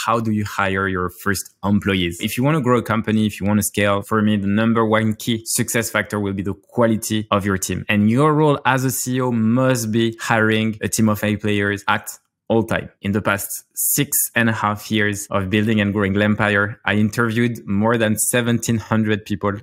how do you hire your first employees? If you want to grow a company, if you want to scale, for me, the number one key success factor will be the quality of your team. And your role as a CEO must be hiring a team of A players at all time. In the past 6.5 years of building and growing L'Empire, I interviewed more than 1,700 people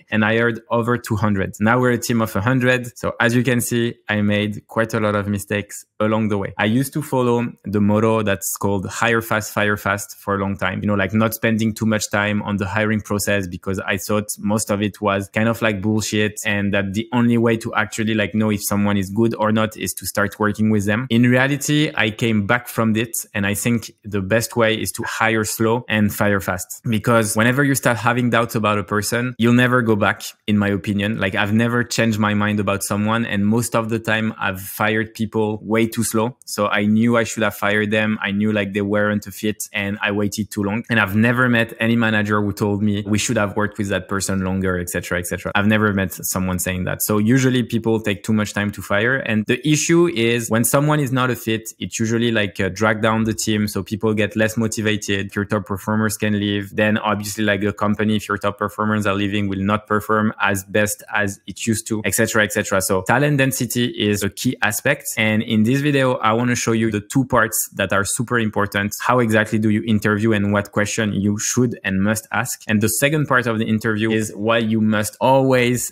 and I hired over 200. Now we're a team of 100. So as you can see, I made quite a lot of mistakes along the way. I used to follow the motto that's called hire fast, fire fast for a long time. You know, like not spending too much time on the hiring process because I thought most of it was kind of like bullshit and that the only way to actually like know if someone is good or not is to start working with them. In reality, I came back from it and I think the best way is to hire slow and fire fast, because whenever you start having doubts about a person, you'll never go back, in my opinion. Like I've never changed my mind about someone, and most of the time I've fired people way too slow. So I knew I should have fired them. I knew like they weren't a fit and I waited too long. And I've never met any manager who told me we should have worked with that person longer, etc., etc. I've never met someone saying that. So usually people take too much time to fire. And the issue is when someone is not a fit, it's usually like drag down the team. So people get less motivated. If your top performers can leave, then obviously like the company, if your top performers are leaving, will not perform as best as it used to, etc., etc. So talent density is a key aspect. And in this video, I want to show you the two parts that are super important. How exactly do you interview and what question you should and must ask? And the second part of the interview is why you must always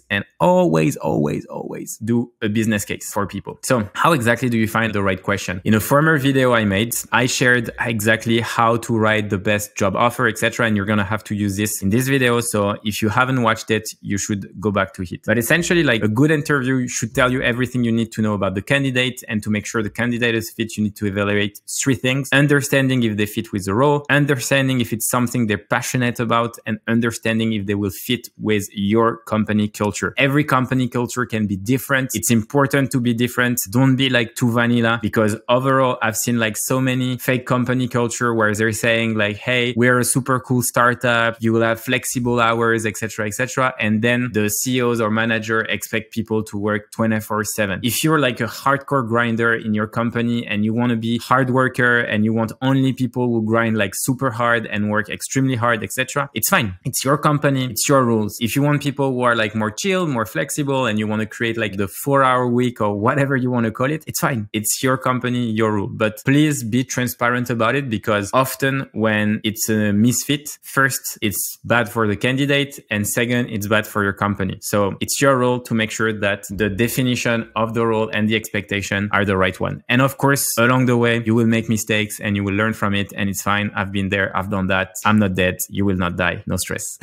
do a business case for people. So how exactly do you find the right question? In a former video I made, I shared exactly how to write the best job offer, etc. And you're going to have to use this in this video. So if you haven't watched it, you should go back to it. But essentially, like a good interview should tell you everything you need to know about the candidate. And to make sure the candidate is fit, you need to evaluate three things: understanding if they fit with the role, understanding if it's something they're passionate about, and understanding if they will fit with your company culture. Every company culture can be different. It's important to be different. Don't be like too vanilla, because overall I've seen like so many fake company culture where they're saying like, hey, we're a super cool startup, you will have flexible hours, etc., etc. And then the CEOs or manager expect people to work 24/7. If you're like a hardcore grinder in your company and you want to be hard worker and you want only people who grind like super hard and work extremely hard, etc., it's fine. It's your company, it's your rules. If you want people who are like more chill, more flexible, and you want to create like the 4-hour week or whatever you want to call it, it's fine. It's your company, your rule. But please be transparent about it, because often when it's a misfit, first, it's bad for the candidate, and second, it's bad for your company. So it's your role to make sure that the definition of the role and the expectation are the right one. And of course, along the way, you will make mistakes and you will learn from it, and it's fine. I've been there. I've done that. I'm not dead. You will not die. No stress.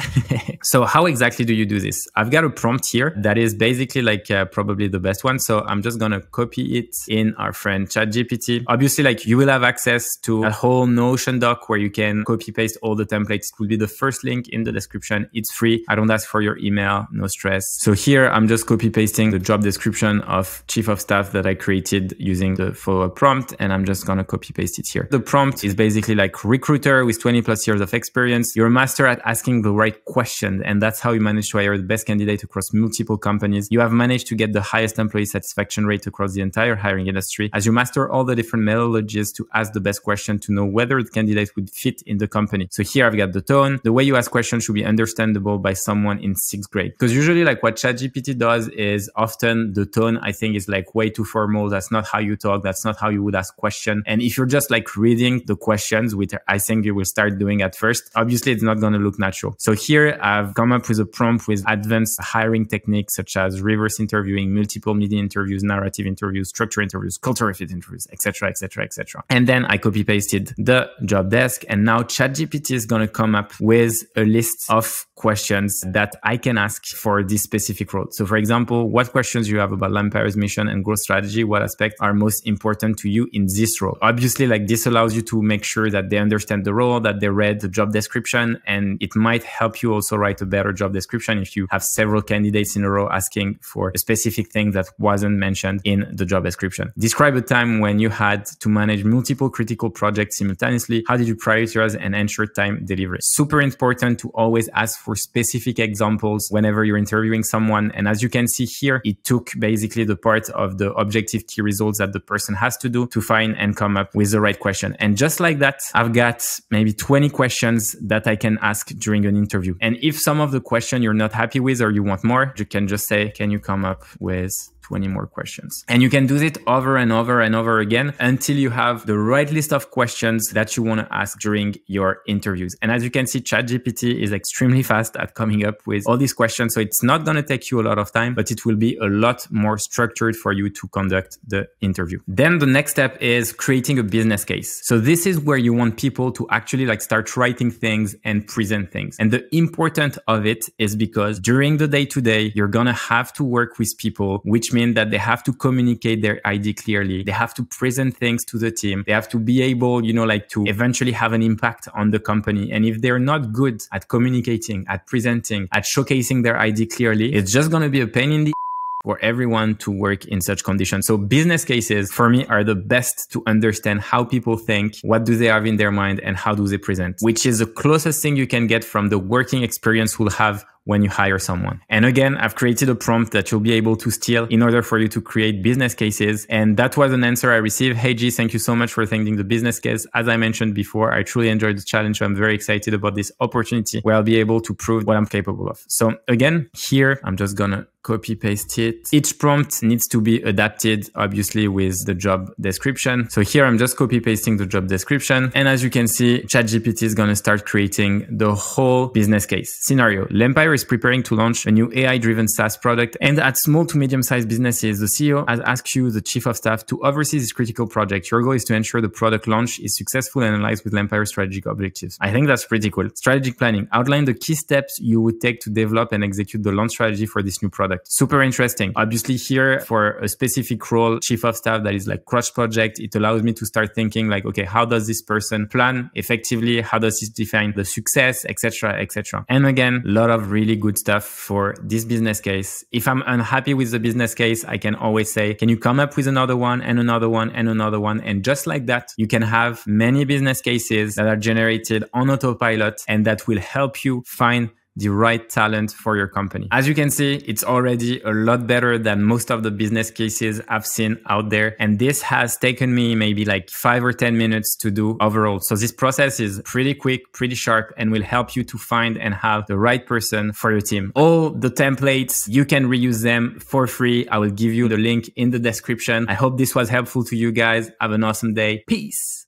So how exactly do you do this? I've got a prompt here that is basically like probably the best one. So I'm just going to copy it in our friend ChatGPT. Obviously, like you will have access to a whole Notion doc where you can copy paste all the templates. It will be the first link in the description. It's free. I don't ask for your email. No stress. So here I'm just copy pasting the job description of chief of staff that I created using the follow-up prompt. And I'm just going to copy paste it here. The prompt is basically like recruiter with 20 plus years of experience. You're a master at asking the right question. And that's how you manage to hire the best candidate across multiple companies. You have managed to get the highest employee satisfaction rate across the entire hiring industry, as you master all the different methodologies to ask the best question to know whether the candidate would fit in the company. So here I've got the tone. The way you ask questions should be understandable by someone in 6th grade. Because usually like what ChatGPT does is often the tone, I think, is like way too formal. That's not how you talk. That's not how you would ask questions. And if you're just like reading the questions, which I think you will start doing at first, obviously it's not going to look natural. So here I've come up with a prompt with advanced hiring techniques such as reverse interviewing, multiple media interviews, narrative interviews, structure interviews, cultural fit interviews, etc., etc., etc. And then I copy pasted the job desk, and now ChatGPT is going to come up with a list of questions that I can ask for this specific role. So for example, what questions you have about L'Empire's mission and growth strategy? What aspects are most important to you in this role? Obviously, like this allows you to make sure that they understand the role, that they read the job description, and it might help you also write a better job description if you have several candidates in a row asking for a specific thing that wasn't mentioned in the job description. Describe a time when you had to manage multiple critical critical projects simultaneously? How did you prioritize and ensure time delivery? Super important to always ask for specific examples whenever you're interviewing someone. And as you can see here, it took basically the part of the objective key results that the person has to do to find and come up with the right question. And just like that, I've got maybe 20 questions that I can ask during an interview. And if some of the question you're not happy with or you want more, you can just say, can you come up with 20 more questions? And you can do it over and over and over again until you have the right list of questions that you want to ask during your interviews. And as you can see, ChatGPT is extremely fast at coming up with all these questions. So it's not going to take you a lot of time, but it will be a lot more structured for you to conduct the interview. Then the next step is creating a business case. So this is where you want people to actually like start writing things and present things. And the importance of it is because during the day-to-day, you're going to have to work with people, which mean that they have to communicate their idea clearly. They have to present things to the team. They have to be able, like to eventually have an impact on the company. And if they're not good at communicating, at presenting, at showcasing their idea clearly, it's just going to be a pain in the for everyone to work in such conditions. So business cases for me are the best to understand how people think, what do they have in their mind, and how do they present, which is the closest thing you can get from the working experience we'll have when you hire someone. And again, I've created a prompt that you'll be able to steal in order for you to create business cases. And that was an answer I received. Hey G, thank you so much for thinking the business case. As I mentioned before, I truly enjoyed the challenge. So I'm very excited about this opportunity where I'll be able to prove what I'm capable of. So again, here, I'm just gonna copy paste it. Each prompt needs to be adapted, obviously, with the job description. So here I'm just copy pasting the job description. And as you can see, ChatGPT is going to start creating the whole business case scenario. Lempire is preparing to launch a new AI-driven SaaS product. And at small to medium-sized businesses, the CEO has asked you, the chief of staff, to oversee this critical project. Your goal is to ensure the product launch is successful and aligns with Lempire's strategic objectives. I think that's pretty cool. Strategic planning. Outline the key steps you would take to develop and execute the launch strategy for this new product. Super interesting. Obviously here for a specific role, chief of staff, that is like crush project, it allows me to start thinking like, okay, how does this person plan effectively? How does this define the success, etc., etc. And again, a lot of really good stuff for this business case. If I'm unhappy with the business case, I can always say, can you come up with another one and another one and another one? And just like that, you can have many business cases that are generated on autopilot and that will help you find the right talent for your company. As you can see, it's already a lot better than most of the business cases I've seen out there. And this has taken me maybe like 5 or 10 minutes to do overall. So this process is pretty quick, pretty sharp, and will help you to find and have the right person for your team. All the templates, you can reuse them for free. I will give you the link in the description. I hope this was helpful to you guys. Have an awesome day. Peace.